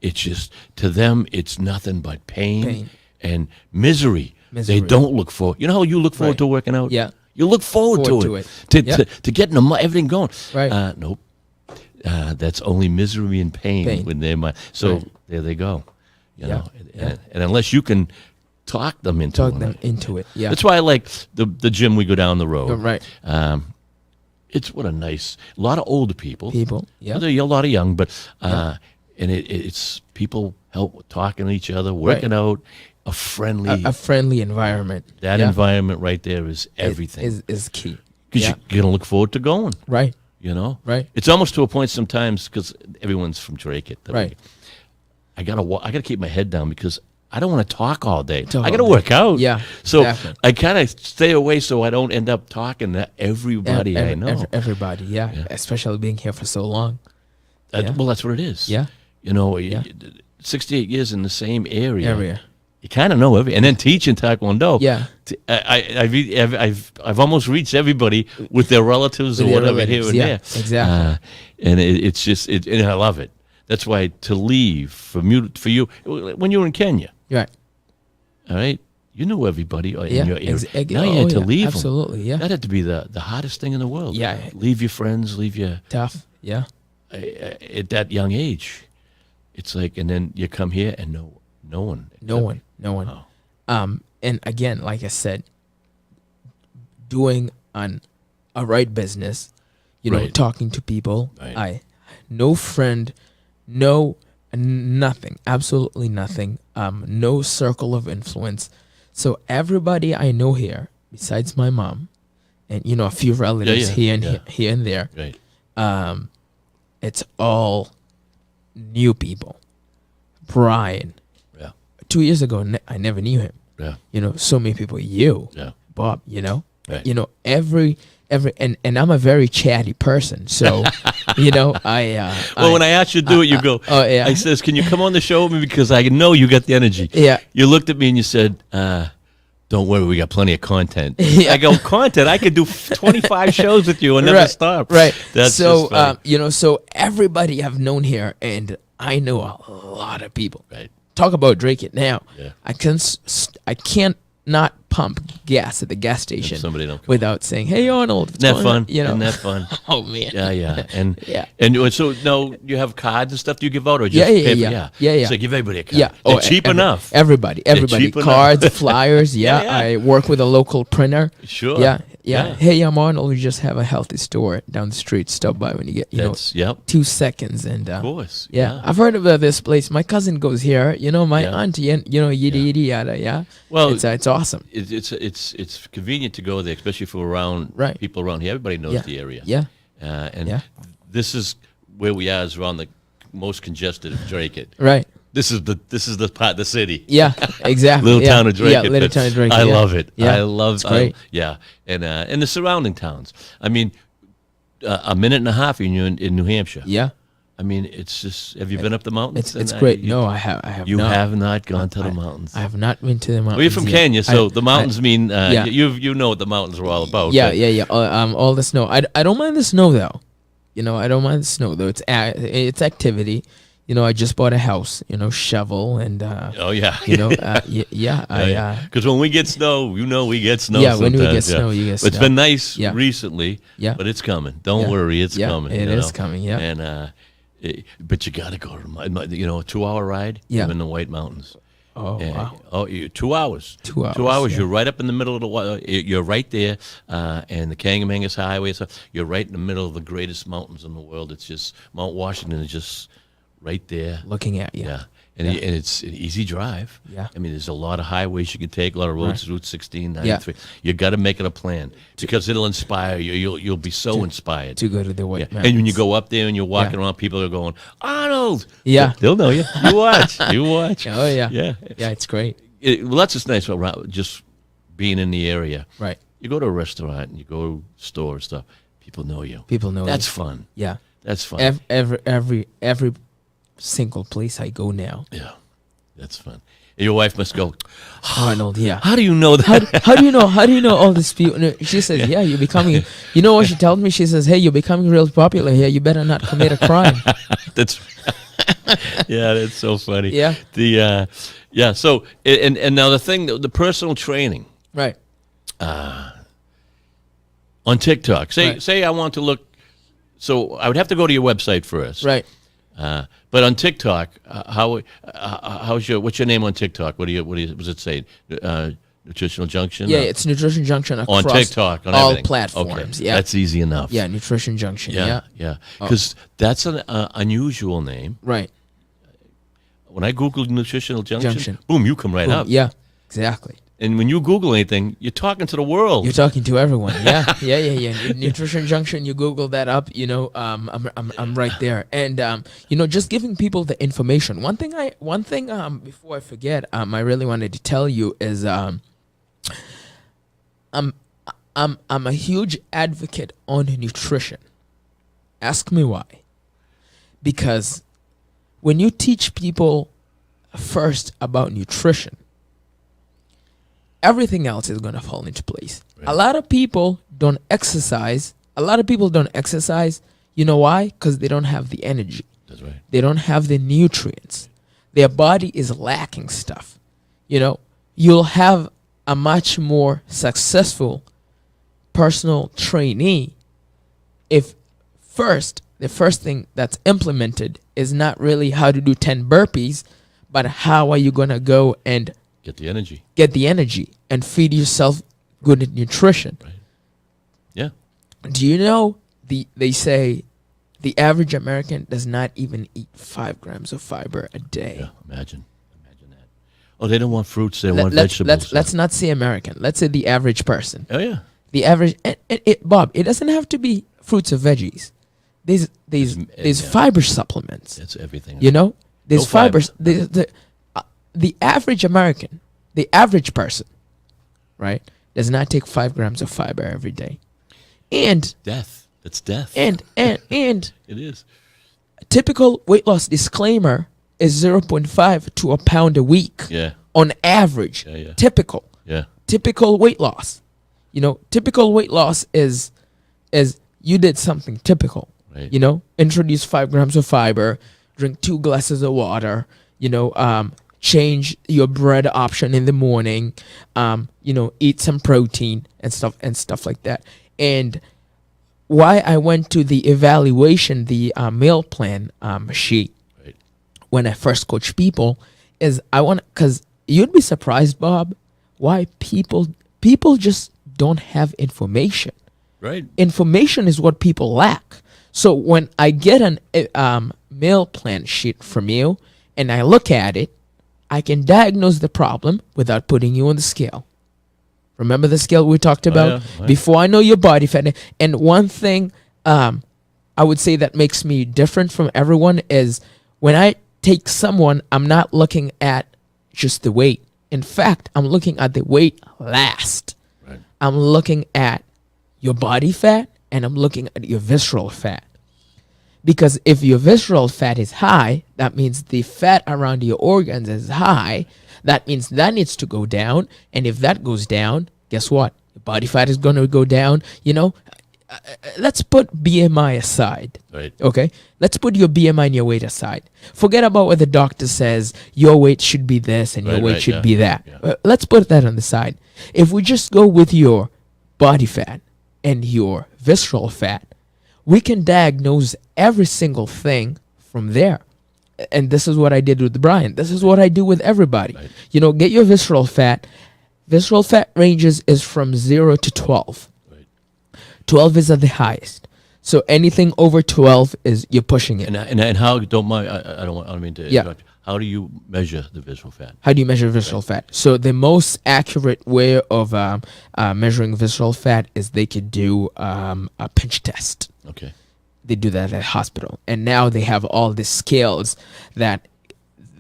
It's just, to them, it's nothing but pain. And misery. They don't look forward. You know how you look forward to working out? Yeah. You look forward to it. To getting everything going. Right. Nope. That's only misery and pain. When they're so there they go. You know, and unless you can talk them into it. Yeah. That's why I like the gym we go down the road. Right. It's a lot of older people. Yeah. There's a lot of young, but and it's people talking to each other, working out. A friendly environment. That environment right there is everything. Is key. Because you're going to look forward to going. Right. Right. It's almost to a point sometimes, because everyone's from Drake. Right. I gotta keep my head down because I don't want to talk all day. I got to work out. Yeah. So exactly. I kind of stay away so I don't end up talking to everybody I know. Everybody, yeah. Especially being here for so long. Well, that's what it is. Yeah. 68 years in the same area. You kind of know and then teaching Taekwondo. Yeah. I've almost reached everybody with their relatives or whatever here and there. Exactly. And it's just, and I love it. That's why to leave for you when you were in Kenya. Right. All right. You knew everybody in your area. Now you had to leave them. Absolutely, yeah. That had to be the hardest thing in the world. Yeah. Leave your friends, leave your... Tough, yeah. At that young age. It's like, and then you come here and no one. No one. Oh. And again, like I said, doing a right business, talking to people. Right. No friend, nothing, absolutely nothing. No circle of influence. So everybody I know here, besides my mom, and a few relatives here and there, right. It's all new people. Brian. 2 years ago, I never knew him. Yeah. So many people. Bob. Right. Every and I'm a very chatty person. So, when I asked you to do it, you go. Oh yeah. I says, "Can you come on the show with me because I know you got the energy." Yeah. You looked at me and you said, "Don't worry, we got plenty of content." Yeah. I go, "Content? I could do 25 shows with you and never stop." Right. That's so just funny. So everybody I've known here, and I know a lot of people. Right. Talk about Drake it now. Yeah. I can't not pump gas at the gas station without saying, "Hey Arnold, isn't that fun? Isn't that fun? Oh man, yeah, and yeah, and so no, you have cards and stuff. Do you give out or just yeah? So give everybody a card. Yeah, they're cheap enough. Everybody, cards, flyers. Yeah, I work with a local printer. Sure. Yeah. Hey, I'm Arnold. We just have a healthy store down the street. Stop by when you get 2 seconds. And of course. Yeah, I've heard about this place. My cousin goes here. My auntie and yada yada. Yeah. Well, it's awesome. It's convenient to go there, especially for people around here. Everybody knows the area. Yeah. This is where we are. Is around the most congested of Drake. Right. This is the part of the city. Yeah, exactly. Little town of Drake. Yeah, little town of Drake. I love it. Yeah. I love it's great. And the surrounding towns. I mean, a minute and a half in New Hampshire. Yeah. I mean, it's just. Have you been up the mountains? It's great. No, I have. You have not gone to the mountains. I have not been to the mountains. Well, you're from Kenya, so the mountains mean. You know what the mountains are all about. Yeah. All the snow. I don't mind the snow though. I don't mind the snow though. It's activity. I just bought a house, shovel and Oh yeah. yeah. Because when we get snow, we get snow. Yeah, sometimes. when we get snow, you get snow. It's been nice Yeah. recently. Yeah. But it's coming. Don't worry, it's coming. It is coming. Yeah. And but you got to go to a 2-hour ride. Yeah. You're in the White Mountains. Oh wow. Oh, 2 hours. 2 hours. 2 hours. Yeah. You're right up in the middle of the. You're right there, and the Kangamangas Highway. So you're right in the middle of the greatest mountains in the world. It's just Mount Washington is just right there. Looking at you. Yeah. And it's an easy drive. Yeah. I mean, there's a lot of highways you can take, a lot of roads, Route 16, 93. Yeah. You got to make it a plan because it'll inspire you. You'll be so inspired. To go to the White Mountains. And when you go up there and you're walking around, people are going, Arnold. Yeah. They'll know you. You watch. You watch. Oh yeah. Yeah. Yeah, it's great. Well, that's just nice about just being in the area. Right. You go to a restaurant and you go to a store and stuff. People know you. People know That's you. fun. Yeah. That's fun. Every single place I go now. Yeah. That's fun. And your wife must go, Arnold, yeah. how do you know that? How do you know all these people? No, she says, yeah, you're becoming. You know what she tells me? She says, hey, you're becoming real popular here. You better not commit a crime. That's yeah, that's so funny. Yeah. So and now the personal training Right. on TikTok. Say Right. say I want to look. So I would have to go to your website first. Right. But on TikTok, what's your name on TikTok? What does it say? Nutritional Junction. Yeah, it's Nutrition Junction across on TikTok on all everything. platforms. Okay. Yeah. That's easy enough. Yeah, Nutrition Junction. Yeah. Yeah. Because that's an unusual name. Right. When I Googled Nutritional Junction, Junction. boom, you come right up. Yeah. Exactly. And when you Google anything, you're talking to the world. You're talking to everyone. Yeah. Yeah. Nutrition Junction. You Google that up. I'm right there. And just giving people the information. One thing before I forget, I really wanted to tell you is I'm a huge advocate on nutrition. Ask me why. Because when you teach people first about nutrition, everything else is going to fall into place. Right. A lot of people don't exercise. You know why? Because they don't have the energy. That's right. They don't have the nutrients. Their body is lacking stuff. You'll have a much more successful personal trainee if the first thing that's implemented is not really how to do 10 burpees, but how are you going to go and get the energy and feed yourself good nutrition. Right. Yeah. Do you know they say the average American does not even eat 5 grams of fiber a day? Yeah, imagine that. Oh, they don't want fruits, they want vegetables. Let's not say American. Let's say the average person. Oh yeah. The average Bob, it doesn't have to be fruits or veggies. There's fiber supplements. It's everything. There's No fibers. The average American, the average person, right, does not take 5 grams of fiber every day. And death. That's death. And it is. A typical weight loss disclaimer is 0.5 to a pound a week. Yeah. On average. Yeah. Typical. Yeah. Typical weight loss. Typical weight loss is you did something typical. Right. Introduce 5 grams of fiber, drink 2 glasses of water, change your bread option in the morning, eat some protein and stuff like that. And why I went to the evaluation, the meal plan sheet, right, when I first coach people, is because you'd be surprised, Bob, why people just don't have information. Right. Information is what people lack. So when I get an meal plan sheet from you and I look at it, I can diagnose the problem without putting you on the scale. Remember the scale we talked about? Yeah. Before I know your body fat. And one thing I would say that makes me different from everyone is when I take someone, I'm not looking at just the weight. In fact, I'm looking at the weight last. Right. I'm looking at your body fat and I'm looking at your visceral fat. Because if your visceral fat is high, that means the fat around your organs is high. That means that needs to go down. And if that goes down, guess what? Your body fat is going to go down. let's put BMI aside. Right. Okay, let's put your BMI and your weight aside. Forget about what the doctor says. Your weight should be this and your weight should be that. Yeah. Let's put that on the side. If we just go with your body fat and your visceral fat, we can diagnose every single thing from there. And this is what I did with Brian. This is what I do with everybody. Right. You know, get your visceral fat. Visceral fat ranges is from 0 to 12. Right. 12 is at the highest. So anything over 12 is you're pushing it. And how, don't mind, I don't mean to interrupt. How do you measure the visceral fat? How do you measure visceral fat? So the most accurate way of measuring visceral fat is they could do a pinch test. Okay. They do that at a hospital. And now they have all the scales that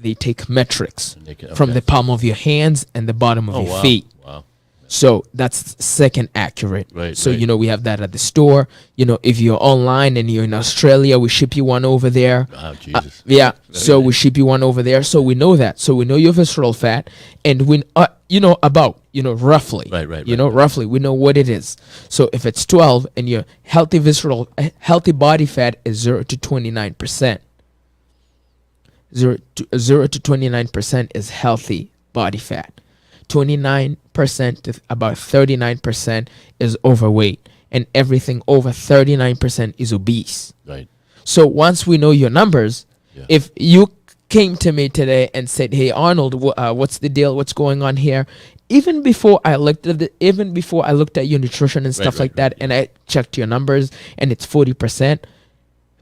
they take metrics from the palm of your hands and the bottom of your feet. Wow. So that's second accurate. Right. So, you know, we have that at the store. You know, if you're online and you're in Australia, we ship you one over there. Oh, Jesus. Yeah. So we ship you one over there. So we know that. So we know your visceral fat and we, you know, about, you know, roughly. Right. You know, roughly. We know what it is. So if it's 12 and your healthy healthy body fat is 0 to 29%. 0 to 29% is healthy body fat. 29% to about 39% is overweight, and everything over 39% is obese. Right. So once we know your numbers, if you came to me today and said, "Hey Arnold, what's the deal? What's going on here?" Even before I looked at your nutrition and stuff like that, and I checked your numbers and it's 40%.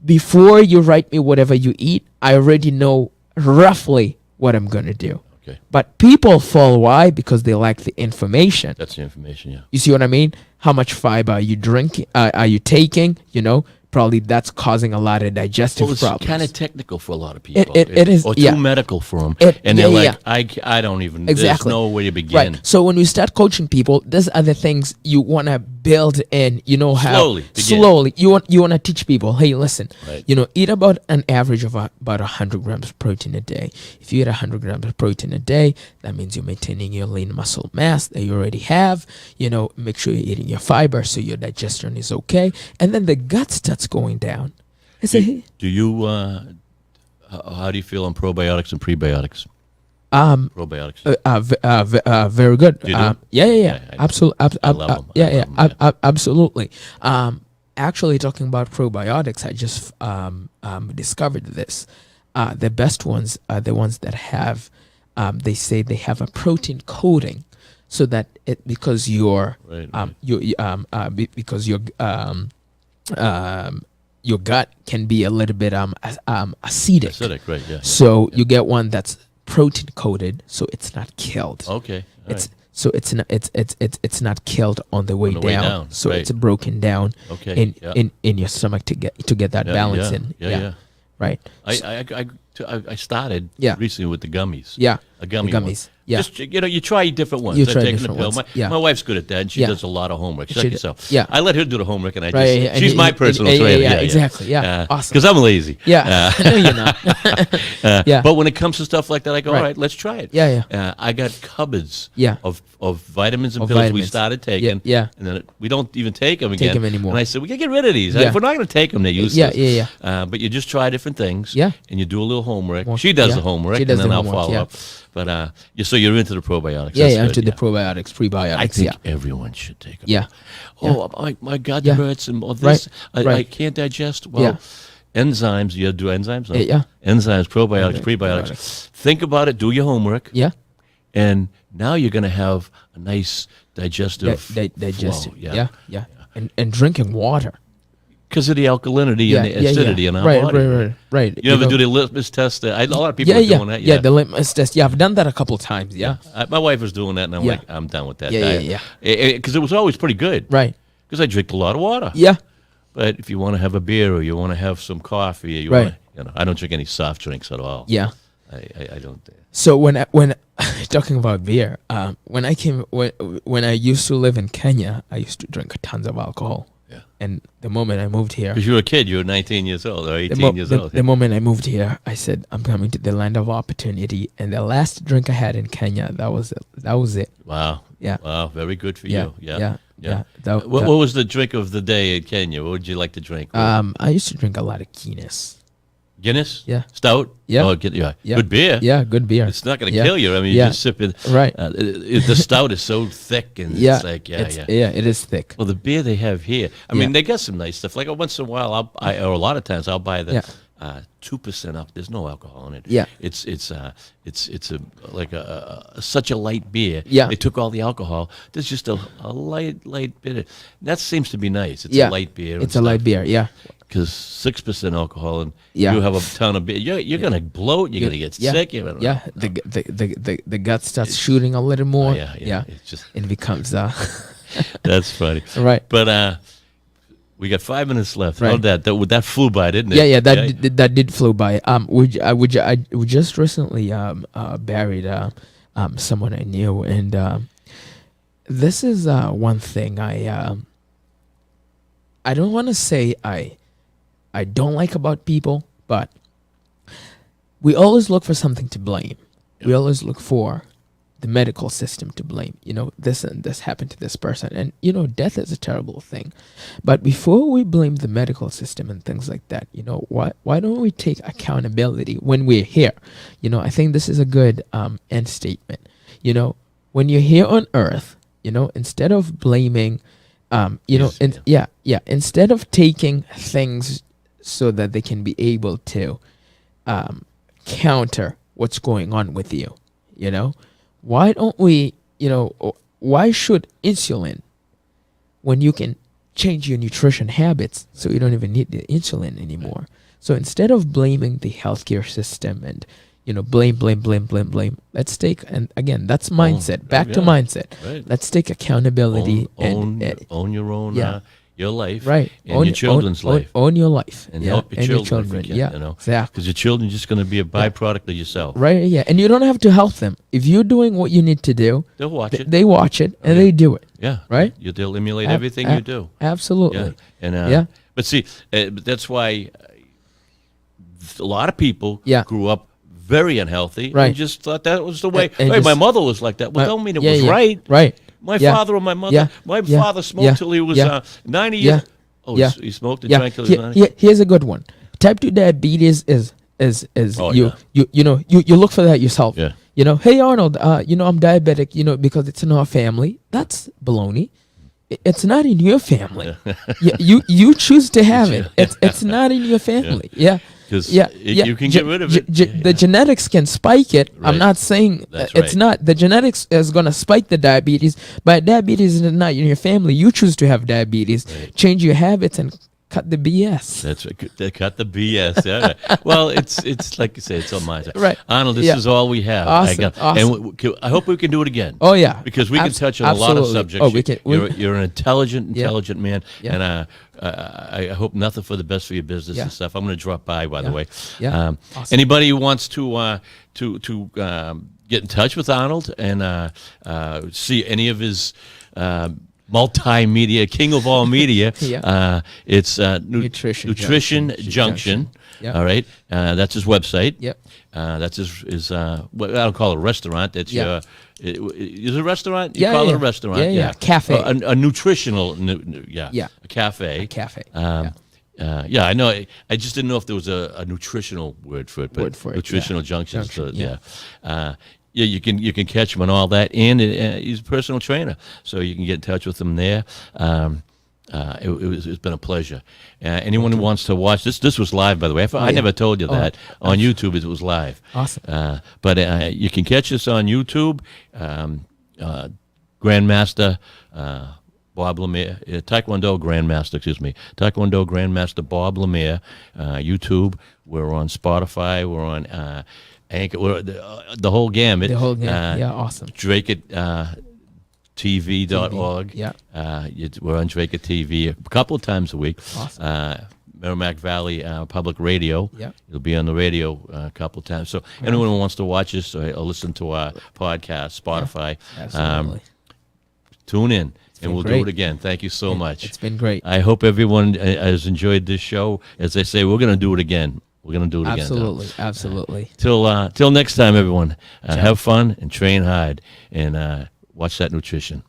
Before you write me whatever you eat, I already know roughly what I'm gonna do. Okay. But people fall. Why? Because they lack the information. That's the information, yeah. You see what I mean? How much fiber are you drinking? Are you taking? You know, probably that's causing a lot of digestive problems. It's kind of technical for a lot of people. It is, or too medical for them. And they're like, I don't even, there's no way to begin. Right. So when we start coaching people, there's other things you want to build in, you know, how slowly you want to teach people, hey, listen, you know, eat about an average of about 100 grams of protein a day. If you eat 100 grams of protein a day, that means you're maintaining your lean muscle mass that you already have. You know, make sure you're eating your fiber so your digestion is okay. And then the gut starts going down. I say, do you, how do you feel on probiotics and prebiotics? Probiotics. Very good. Do you do? Yeah. Absolutely. I love them. Absolutely. Actually, talking about probiotics, I just discovered this. The best ones are the ones that have, they say they have a protein coating, so that because your gut can be a little bit acidic. Acidic, right? Yeah. So you get one that's protein coated, so it's not killed. Okay. So it's not killed on the way down. So it's broken down in your stomach to get that balance in. Yeah. Right. I started recently with the gummies. Yeah. The gummies. Yeah. Just, you know, you try different ones. You try different ones. My wife's good at that, and she does a lot of homework. She's like yourself. Yeah. I let her do the homework, and she's and my personal trainer. Yeah, exactly. Yeah. Awesome. Because I'm lazy. Yeah. No, you're not. But when it comes to stuff like that, I go, all right, let's try it. Yeah. I got cupboards of vitamins and Of pills we vitamins. started taking. Yeah. And then we don't even take them again. Anymore. And I said, we got to get rid of these. Yeah. If we're not going to take them, they're useless. Yeah. But you just try different things. Yeah. And you do a little homework. She does the homework, She does and then the I'll homework, follow up. But so you're into the probiotics. Yeah, That's yeah, good, into the probiotics, prebiotics. I think everyone should take them. Yeah. Oh, my gut hurts and all this. I can't digest. Well, enzymes, you do enzymes? No? Yeah. Enzymes, probiotics, prebiotics. Think about it. Do your homework. Yeah. And now you're going to have a nice digestive digestive. flow. Yeah. And drinking water. Because of the alkalinity and the acidity in our body. Right. You ever do the litmus test? A lot of people are doing that. Yeah, the litmus test. Yeah, I've done that a couple of times. Yeah. My wife was doing that, and I'm like, I'm done with that. Yeah. Because it was always pretty good. Right. Because I drink a lot of water. Yeah. But if you want to have a beer or you want to have some coffee, or you want to, I don't drink any soft drinks at all. Yeah. I don't. So when talking about beer, when I used to live in Kenya, I used to drink tons of alcohol. Yeah. And the moment I moved here, Because you were a kid, you were 19 years old or 18 years old. the moment I moved here, I said, I'm coming to the land of opportunity. And the last drink I had in Kenya, that was it. That was it. Wow. Yeah. Wow. Very good for Yeah. you. Yeah. Yeah. What was the drink of the day in Kenya? What would you like to drink? I used to drink a lot of Guinness. Guinness? Yeah. Stout? Yeah. Oh, Yeah. Good beer. Yeah, good beer. It's not going to Yeah. kill you. I mean, Yeah. you just sip it. Right. The stout is so thick and Yeah. it's like, Yeah, it is thick. Well, the beer they have here, I mean, they got some nice stuff. Like once in a while, or a lot of times, I'll buy the 2% up. There's no alcohol in it. Yeah. It's such a light beer. Yeah. They took all the alcohol. There's just a light bit. That seems to be nice. It's a light beer. It's a light beer. Yeah. Because 6% alcohol and Yeah. you have a ton of beer, you're gonna bloat. You're gonna get sick. The gut starts shooting a little more. Yeah. It's just It becomes that's funny. right. But we got 5 minutes left. Right. How that flew by, didn't it? Yeah. That did flew by. We just recently buried someone I knew, and this is one thing I don't want to say I don't like about people, but we always look for something to blame. Yep. We always look for the medical system to blame. This and this happened to this person. And, death is a terrible thing. But before we blame the medical system and things like that, why don't we take accountability when we're here? I think this is a good end statement. When you're here on earth, instead of blaming, instead of taking things so that they can be able to counter what's going on with you, why don't we, why should insulin, when you can change your nutrition habits so you don't even need the insulin anymore? So instead of blaming the healthcare system and, blame, let's take, and again, that's mindset, back to mindset. Right. Let's take accountability own your own, your life, right? And your children's life. Own your life. And help your children. Exactly. Because your children are just going to be a byproduct of yourself. Right, yeah. And you don't have to help them. If you're doing what you need to do, they'll watch it. They watch it and they do it. Yeah. Right? They'll emulate everything you do. Absolutely. Yeah. And, But see, that's why a lot of people grew up very unhealthy and just thought that was the way. My mother was like that. Well, don't mean it was right. Right. My father or my mother, my father smoked till he was 90 years. Oh, he smoked and drank till he was 90? Here's a good one. Type 2 diabetes is you look for that yourself. Yeah. Hey Arnold, I'm diabetic, because it's in our family. That's baloney. It's not in your family. You choose to have it. It's not in your family. Yeah. Because you can get rid of it. The genetics can spike it. Right. I'm not saying it's not. The genetics is going to spike the diabetes, but diabetes is not in your family. You choose to have diabetes. Right. Change your habits and cut the BS. That's right. They cut the BS. Yeah. Well, it's like you say, it's on my side. Right. Arnold, this is all we have. Awesome. And I hope we can do it again. Oh, yeah. Because we can touch on a lot of subjects. Oh, we can. You're an intelligent man. Yeah. And I hope nothing for the best for your business and stuff. I'm going to drop by the way. Yeah. Awesome. Anybody who wants to get in touch with Arnold and see any of his multimedia, king of all media. It's Nutrition Junction. Yep. All right, that's his website. Yep. That's his I don't call it a restaurant. That's is it a restaurant? You call it a restaurant? Yeah. Cafe. A nutritional. A cafe. A cafe. I know. I just didn't know if there was a nutritional word for it. But Nutritional Junction. You can catch him on all that, and he's a personal trainer, so you can get in touch with him there. It's been a pleasure. Anyone who wants to watch this was live, by the way. I never told you that on YouTube. It was live. Awesome. But you can catch us on YouTube. Grandmaster Bob Lemire, Taekwondo Grandmaster Bob Lemire, YouTube. We're on Spotify. We're on Anchor. We're the whole gamut. The whole gamut. Awesome. Drake it. TV.org. Yeah. We're on Drake at TV a couple of times a week. Awesome. Merrimack Valley Public Radio. Yeah. It'll be on the radio a couple of times. So anyone who wants to watch us or listen to our podcast, Spotify, absolutely. Tune in. and we'll great. do it again. Thank you so much. It's been great. I hope everyone has enjoyed this show. As they say, we're going to do it again. We're going to do it Absolutely, again. absolutely. Till next time, everyone. Have fun and train hard and watch that nutrition.